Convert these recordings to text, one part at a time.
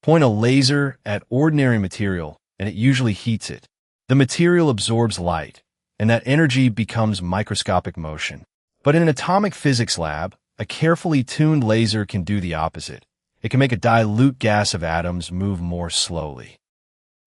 Point a laser at ordinary material, and it usually heats it. The material absorbs light, and that energy becomes microscopic motion. But in an atomic physics lab, a carefully tuned laser can do the opposite. It can make a dilute gas of atoms move more slowly.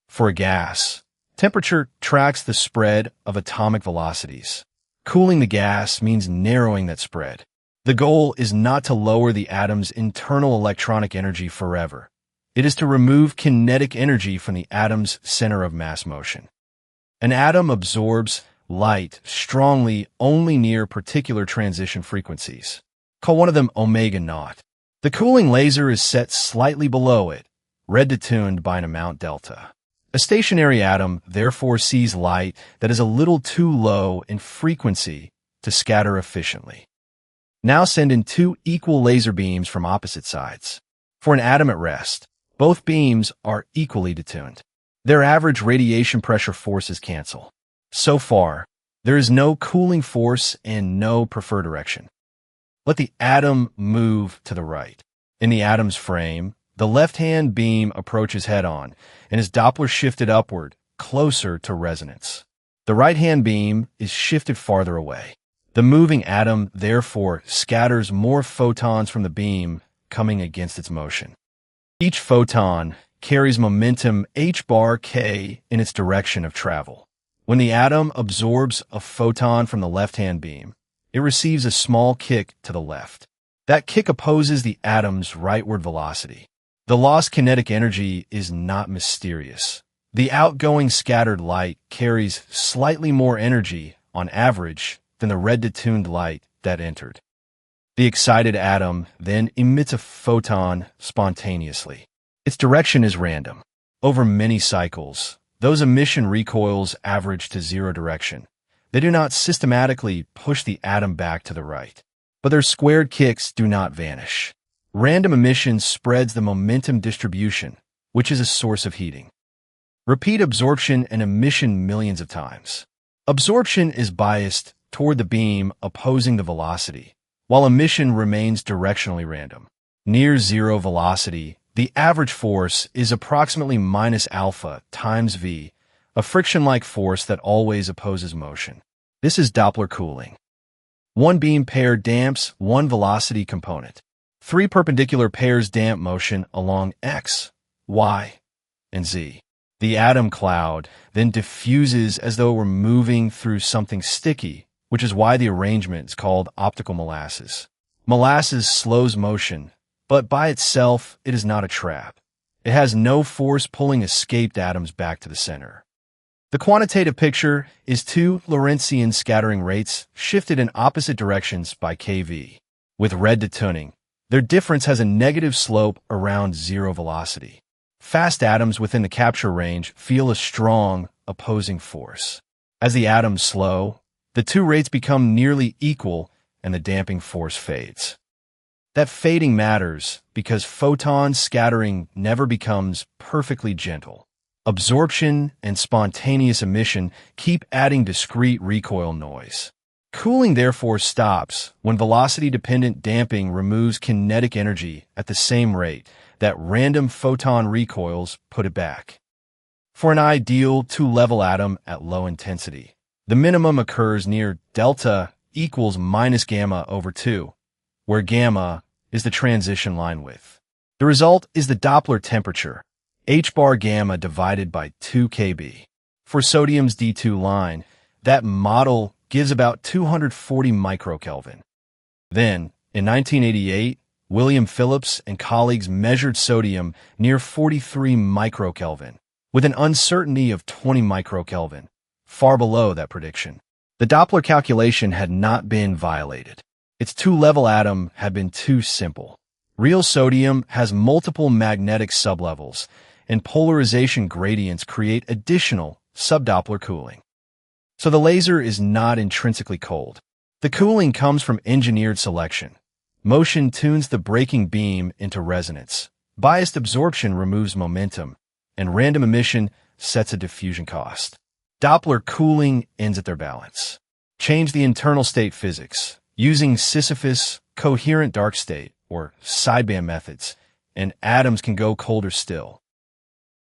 For a gas, temperature tracks the spread of atomic velocities. Cooling the gas means narrowing that spread. The goal is not to lower the atom's internal electronic energy forever. It is to remove kinetic energy from the atom's center of mass motion. An atom absorbs light strongly only near particular transition frequencies. Call one of them omega naught. The cooling laser is set slightly below it, red-detuned by an amount delta. A stationary atom therefore sees light that is a little too low in frequency to scatter efficiently. Now send in two equal laser beams from opposite sides. For an atom at rest, both beams are equally detuned. Their average radiation pressure forces cancel. So far, there is no cooling force and no preferred direction. Let the atom move to the right. In the atom's frame, the left-hand beam approaches head-on and is Doppler shifted upward, closer to resonance. The right-hand beam is shifted farther away. The moving atom, therefore, scatters more photons from the beam coming against its motion. Each photon carries momentum h bar k in its direction of travel. When the atom absorbs a photon from the left-hand beam, it receives a small kick to the left. That kick opposes the atom's rightward velocity. The lost kinetic energy is not mysterious. The outgoing scattered light carries slightly more energy, on average, than the red-detuned light that entered. The excited atom then emits a photon spontaneously. Its direction is random. Over many cycles, those emission recoils average to zero direction. They do not systematically push the atom back to the right, but their squared kicks do not vanish. Random emission spreads the momentum distribution, which is a source of heating. Repeat absorption and emission millions of times. Absorption is biased toward the beam opposing the velocity, while emission remains directionally random. Near zero velocity, the average force is approximately minus alpha times v, a friction-like force that always opposes motion. This is Doppler cooling. One beam pair damps one velocity component. Three perpendicular pairs damp motion along x, y, and z. The atom cloud then diffuses as though it were moving through something sticky, which is why the arrangement is called optical molasses. Molasses slows motion, but by itself it is not a trap. It has no force pulling escaped atoms back to the center. The quantitative picture is two Lorentzian scattering rates shifted in opposite directions by kV. With red-detuning, their difference has a negative slope around zero velocity. Fast atoms within the capture range feel a strong opposing force. As the atoms slow, the two rates become nearly equal and the damping force fades. That fading matters because photon scattering never becomes perfectly gentle. Absorption and spontaneous emission keep adding discrete recoil noise. Cooling therefore stops when velocity-dependent damping removes kinetic energy at the same rate that random photon recoils put it back. For an ideal two-level atom at low intensity, the minimum occurs near delta equals minus gamma over 2, where gamma is the transition line width. The result is the Doppler temperature, h bar gamma divided by 2 kb. For sodium's D2 line, that model gives about 240 microkelvin. Then, in 1988, William Phillips and colleagues measured sodium near 43 microkelvin, with an uncertainty of 20 microkelvin, far below that prediction. The Doppler calculation had not been violated. Its two-level atom had been too simple. Real sodium has multiple magnetic sublevels, and polarization gradients create additional subdoppler cooling. So the laser is not intrinsically cold. The cooling comes from engineered selection. Motion tunes the breaking beam into resonance. Biased absorption removes momentum, and random emission sets a diffusion cost. Doppler cooling ends at their balance. Change the internal state physics. Using Sisyphus coherent dark state, or sideband methods, and atoms can go colder still.